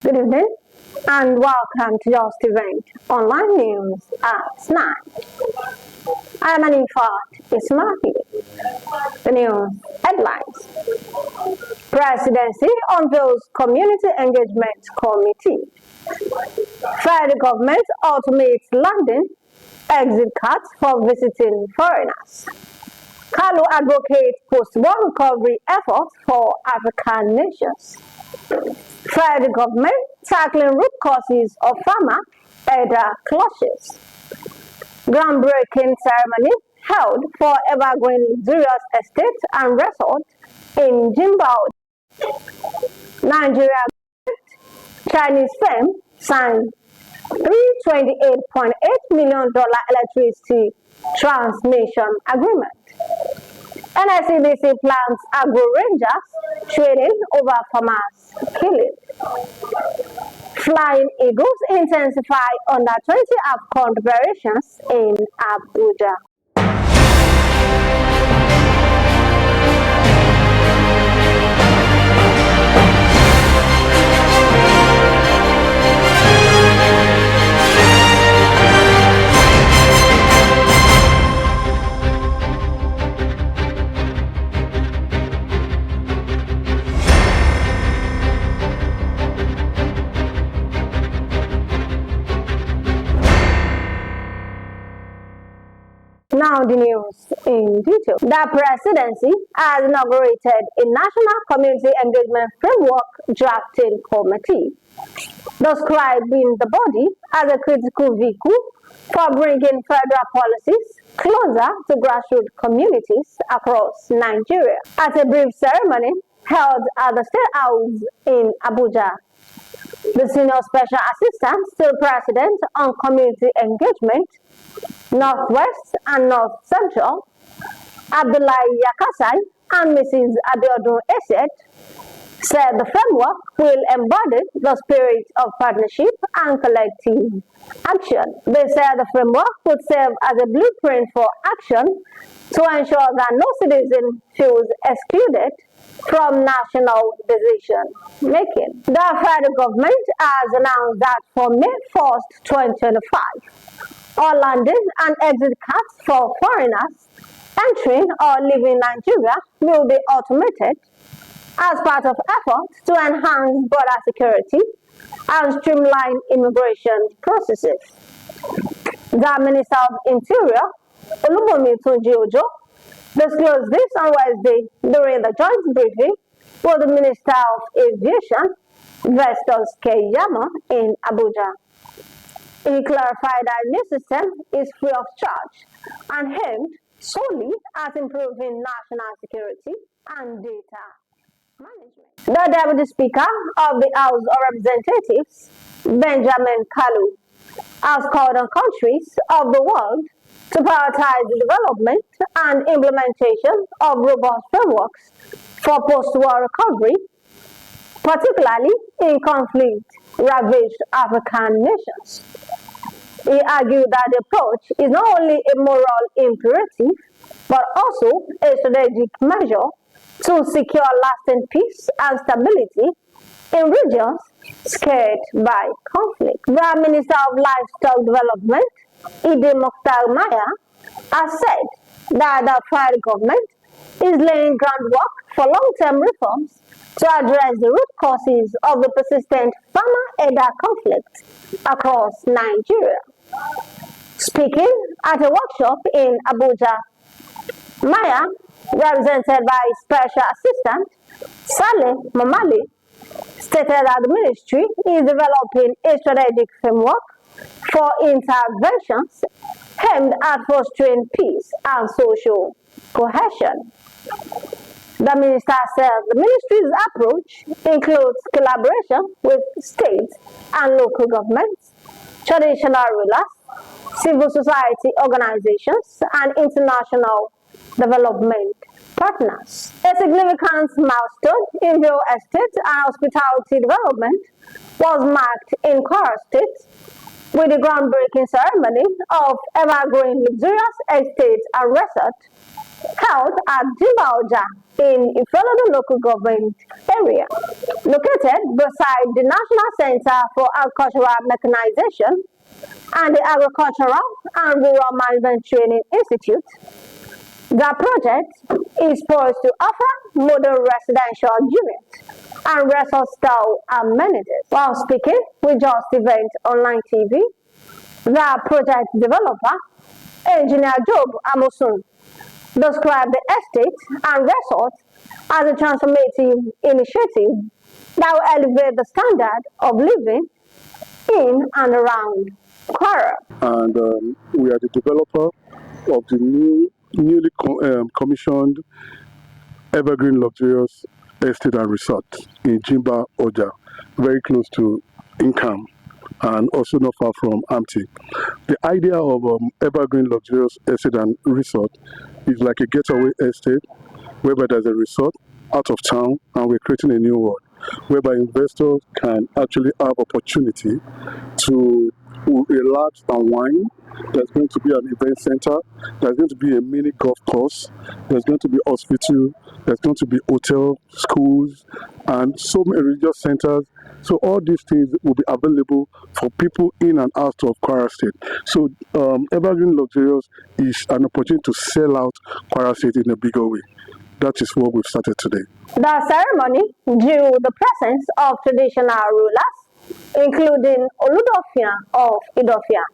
Good evening and welcome to Jeo Tv online news at 9. I'm an infant, it's Matthew. The news headlines. Presidency unveils Community Engagement Committee. Federal government automates landing exit cards for visiting foreigners. Kalu advocates post-war recovery efforts for African nations. Federal government tackling root causes of farmer elder clashes. Groundbreaking ceremony held for evergreen luxurious estate and resort in Zimbabwe. Nigeria Chinese firm signed $328.8 million electricity transmission agreement. NSCDC plans agro rangers training over farmers killing. Flying Eagles intensify under 20 AFCON preparations in Abuja. Now the news in detail. The presidency has inaugurated a National Community Engagement Framework Drafting Committee, describing the body as a critical vehicle for bringing federal policies closer to grassroots communities across Nigeria. At a brief ceremony held at the State House in Abuja, the Senior Special Assistant to the President on Community Engagement, Northwest and North Central, Abdullahi Yakasai and Mrs. Abiodun Esed, said the framework will embody the spirit of partnership and collective action. They said the framework would serve as a blueprint for action to ensure that no citizen feels excluded from national decision making. The federal government has announced that for May 1st, 2025, all landing and exit cards for foreigners entering or leaving Nigeria will be automated as part of efforts to enhance border security and streamline immigration processes. The Minister of Interior, Olubomi Tunji-Ojo, disclosed this on Wednesday during the joint briefing with the Minister of Aviation, Festus Keyamo, in Abuja. He clarified that the new system is free of charge and aimed solely at improving national security and data management. The Deputy Speaker of the House of Representatives, Benjamin Kalu, has called on countries of the world to prioritize the development and implementation of robust frameworks for post-war recovery, particularly in conflict-ravaged African nations. He argued that the approach is not only a moral imperative, but also a strategic measure to secure lasting peace and stability in regions scarred by conflict. The Minister of Livestock Development, Ide Mokhtar Maya, has said that the federal government is laying groundwork for long-term reforms to address the root causes of the persistent farmer-elder conflict across Nigeria. Speaking at a workshop in Abuja, Maya, represented by Special Assistant Saleh Mamali, stated that the ministry is developing a strategic framework for interventions aimed at fostering peace and social cohesion. The minister said the ministry's approach includes collaboration with states and local governments, traditional rulers, civil society organizations, and international development partners. A significant milestone in real estate and hospitality development was marked in Kwara State with the groundbreaking ceremony of evergreen luxurious estate and resort held at Jimbaoja in Ifelodo local government area, located beside the National Center for Agricultural Mechanization and the Agricultural and Rural Management Training Institute. The project is poised to offer modern residential units and resort-style amenities. While speaking with Just Event Online TV, the project developer, Engineer Job Amosun, described the estate and resort as a transformative initiative that will elevate the standard of living in and around Kwara. And we are the developer of the newly commissioned Evergreen Luxurious Estate and Resort in Jimba Oja, very close to Incam and also not far from Amti. The idea of Evergreen Luxurious Estate and Resort is like a getaway estate whereby there's a resort out of town and we're creating a new one whereby investors can actually have opportunity to relax and wine. There's going to be an event center, there's going to be a mini golf course, there's going to be hospital, there's going to be hotel, schools, and so many religious centers. So all these things will be available for people in and out of Kwara State. So Evergreen Luxurious is an opportunity to sell out Kwara State in a bigger way. That is what we've started today. The ceremony drew the presence of traditional rulers, including Oludofia of Idofia,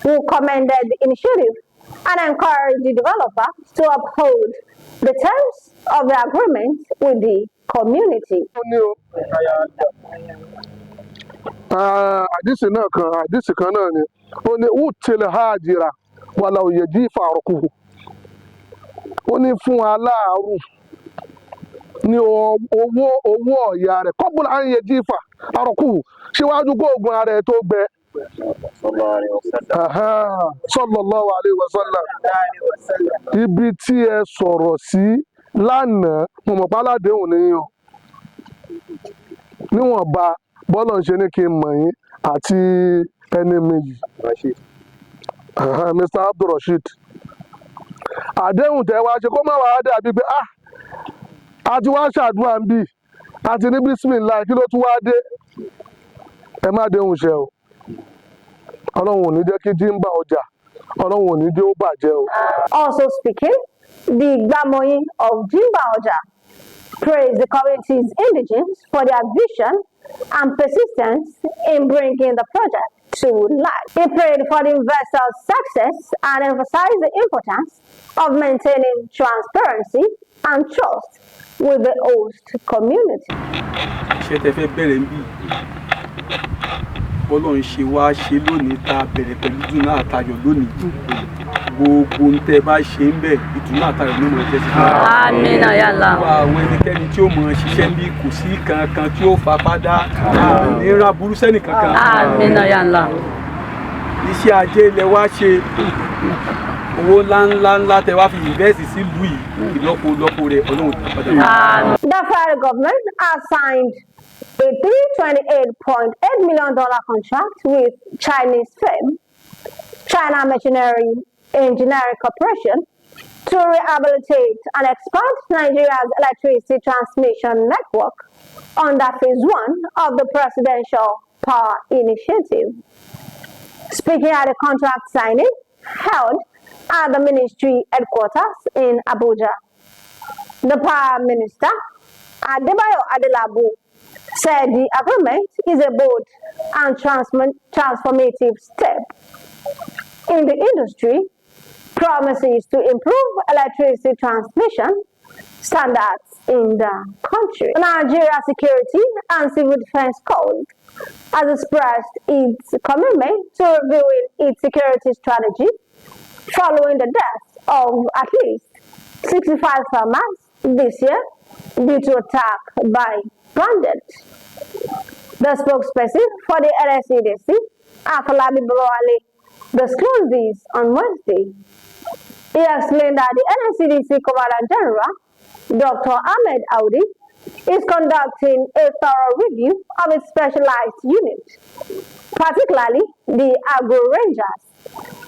who commended the initiative and encouraged the developer to uphold the terms of the agreement with the community. ní owó ọ̀yà rẹ̀ kọ́bùlà á ń yẹ jífà àròkù síwájú kó oògùn ara ẹ̀ tó gbẹ. Sallallahu alaihi wasallam. Ibi tí ẹ sọ̀rọ̀ sí lánàá mo mọ̀ pé aládéhùn nìyí o níwọ̀nba bọ́lọ̀ ń ṣe ní kí n mọ̀ yín àti ẹni méjì Mr. Abdulrasheed àdéhùn tẹ́ wá ṣe kó má wàá dàbí pé àti wá ṣàdúrà ń bì àti ní bísímìlá kí ló tún wá dé ẹ má déhùn ṣe o ọlọ́run ò ní jẹ́ kí Jimba Ọjà ọlọ́run ò ní jẹ́ ó bàjẹ́ o. Also speaking, the Gbamoyin of Jimba Ọjà praised the community's indigents for their vision and persistence in bringing the project to life. He prayed for the investors' success and emphasized the importance of maintaining transparency and trust with the host community. Ṣé tẹ́ fẹ́ bẹ̀rẹ̀ ń bí Ọlọ́run ṣe wá ṣe lónìí tá a bẹ̀rẹ̀ pẹ̀lú ìdùnnú àtayọ̀ lónìí gbogbo ń tẹ́ bá ṣe ń bẹ̀ ìdùnnú àtayọ̀ ló mọ̀ ẹ́ tẹ́sí. Àmín ya Allah. Àwọn ẹnikẹ́ni tí ó mọ̀ ṣiṣẹ́ bí kò sí kankan tí ó fapá dá ní ra burú sẹ́nì kankan. Àmín ya Allah. Iṣẹ́ ajé ilẹ̀ wá ṣe owó ńláńlá tẹ́ wá fi ìnvẹ́sì sílùú yìí ìlọ́po rẹ̀ Ọlọ́run tó padà. The federal government has signed a $328.8 million contract with Chinese firm China Machinery Engineering Corporation to rehabilitate and expand Nigeria's electricity transmission network under phase 1 of the Presidential Power Initiative. Speaking at the contract signing held at the ministry headquarters in Abuja, the Prime Minister, Adebayo Adelabu, said the agreement is a bold and transformative step in the industry, promises to improve electricity transmission standards in the country. Nigeria Security and Civil Defense Code has expressed its commitment to reviewing its security strategy following the death of at least 65 farmers this year due to attack by bandits. The spokesperson for the NSCDC, Afolabi Bawale, disclosed this on Wednesday. He explained that the NSCDC Commander General, Dr. Ahmed Audi, is conducting a thorough review of its specialized unit, particularly the Agro Rangers,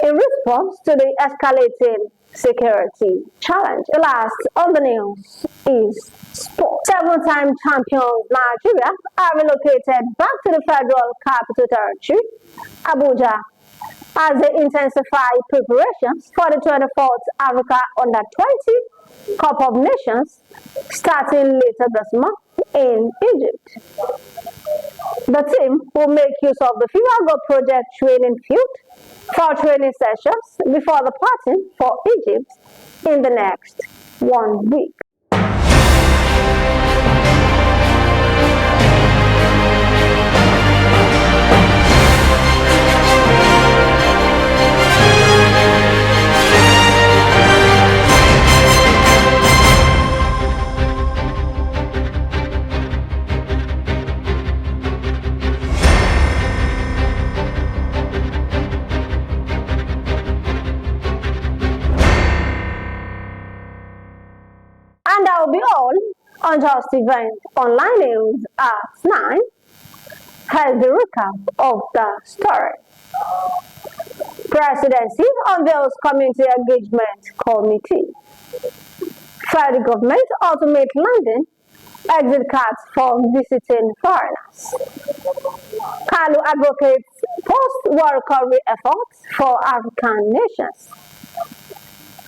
in response to the escalating security challenge. The last on the news is sport. Seven-time champions Nigeria are relocated back to the Federal Capital Territory, Abuja, as they intensify preparations for the 24th Africa Under-20 Cup of Nations starting later this month in Egypt. The team will make use of the FIFA Go Project training field for training sessions before departing for Egypt in the next 1 week. And that will be all on Just Event Online News at 9. Here's the recap of the story. Presidency unveils Community Engagement Committee. Federal government automate landing exit cards for visiting foreigners. Kalu advocates post-war recovery efforts for African nations.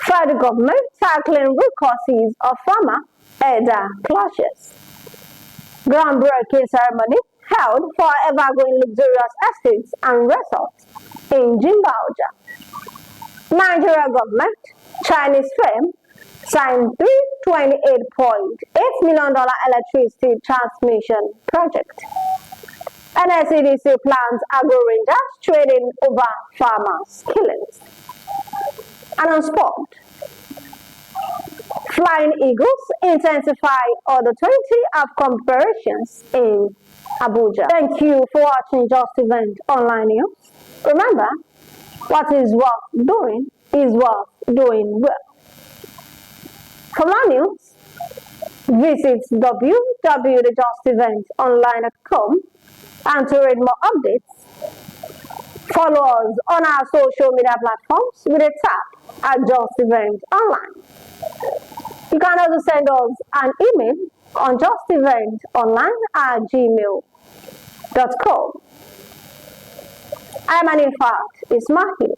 Federal government tackling root causes of farmer-elder clashes. Groundbreaking ceremony held for evergreen luxurious estates and resorts in Zimbabwe. Nigeria government, Chinese firm, signed $328.8 million electricity transmission project. NSCDC plans agro rangers trading over farmers' killings. And on sport, Flying Eagles intensify under 20 AFCON preparations in Abuja. Thank you for watching Just Event Online News. Remember, what is worth doing is worth doing well. For more news, visit www.justeventonline.com, and to read more updates, follow us on our social media platforms with a tap at Just Event Online. You can also send us an email on justeventonline@gmail.com. I'm an infant, Ismail.